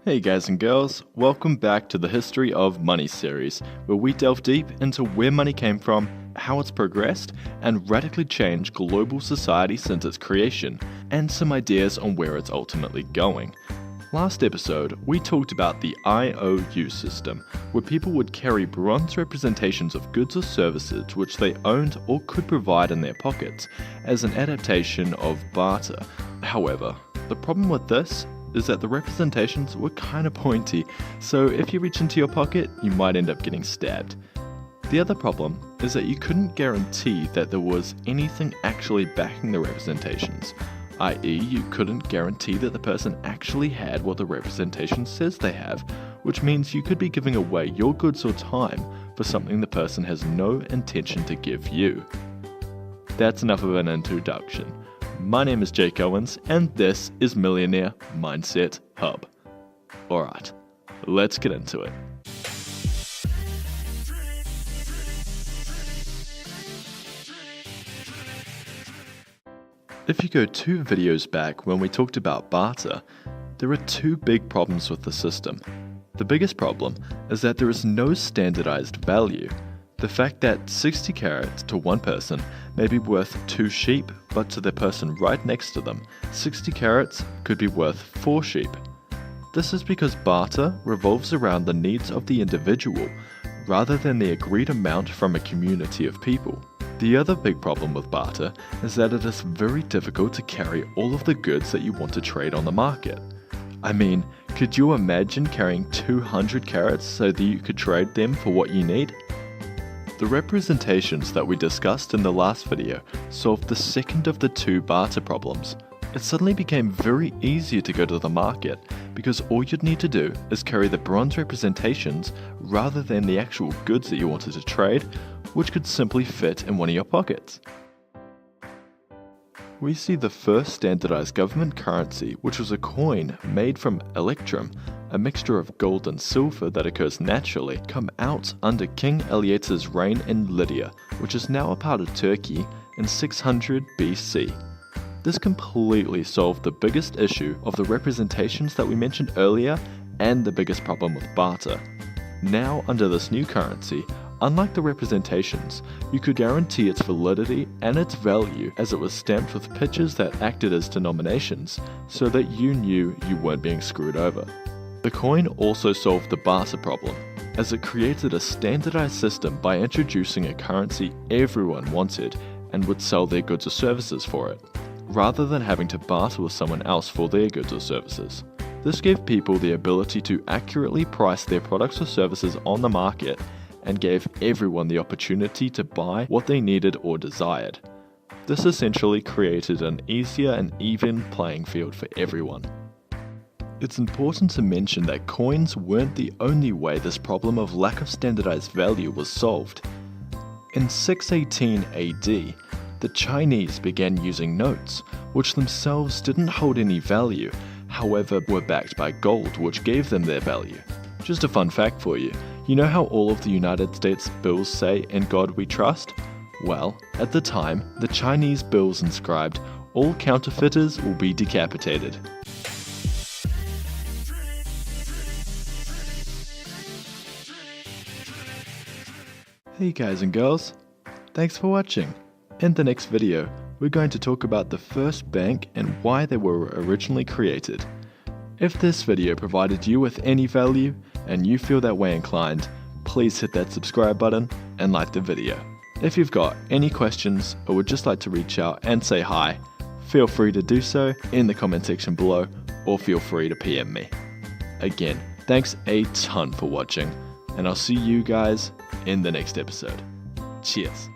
Hey guys and girls, welcome back to the History of Money series, where we delve deep into where money came from, how it's progressed, and radically changed global society since its creation, and some ideas on where it's ultimately going. Last episode, we talked about the IOU system, where people would carry bronze representations of goods or services which they owned or could provide in their pockets, as an adaptation of barter. However, the problem with this is that the representations were kinda pointy, so if you reach into your pocket, you might end up getting stabbed. The other problem is that you couldn't guarantee that there was anything actually backing the representations, i.e. you couldn't guarantee that the person actually had what the representation says they have, which means you could be giving away your goods or time for something the person has no intention to give you. That's enough of an introduction. My name is Jake Owens, and this is Millionaire Mindset Hub. Alright, let's get into it. If you go 2 videos back when we talked about barter, there are 2 big problems with the system. The biggest problem is that there is no standardized value. The fact that 60 carats to one person may be worth 2 sheep, but to the person right next to them, 60 carats could be worth 4 sheep. This is because barter revolves around the needs of the individual, rather than the agreed amount from a community of people. The other big problem with barter is that it is very difficult to carry all of the goods that you want to trade on the market. I mean, could you imagine carrying 200 carats so that you could trade them for what you need? The representations that we discussed in the last video solved the second of the 2 barter problems. It suddenly became very easy to go to the market because all you'd need to do is carry the bronze representations rather than the actual goods that you wanted to trade, which could simply fit in one of your pockets. We see the first standardized government currency, which was a coin made from electrum, a mixture of gold and silver that occurs naturally, come out under King Elias's reign in Lydia, which is now a part of Turkey, in 600 BC. This completely solved the biggest issue of the representations that we mentioned earlier and the biggest problem with barter. Now, under this new currency, unlike the representations, you could guarantee its validity and its value as it was stamped with pictures that acted as denominations so that you knew you weren't being screwed over. The coin also solved the barter problem, as it created a standardized system by introducing a currency everyone wanted and would sell their goods or services for it, rather than having to barter with someone else for their goods or services. This gave people the ability to accurately price their products or services on the market and gave everyone the opportunity to buy what they needed or desired. This essentially created an easier and even playing field for everyone. It's important to mention that coins weren't the only way this problem of lack of standardized value was solved. In 618 AD, the Chinese began using notes, which themselves didn't hold any value, however were backed by gold, which gave them their value. Just a fun fact for you. You know how all of the United States bills say, "In God we trust"? Well, at the time, the Chinese bills inscribed, "All counterfeiters will be decapitated." Hey guys and girls, thanks for watching. In the next video, we're going to talk about the first bank and why they were originally created. If this video provided you with any value, and you feel that way inclined, please hit that subscribe button and like the video. If you've got any questions or would just like to reach out and say hi, feel free to do so in the comment section below, or feel free to PM me. Again, thanks a ton for watching, and I'll see you guys in the next episode. Cheers.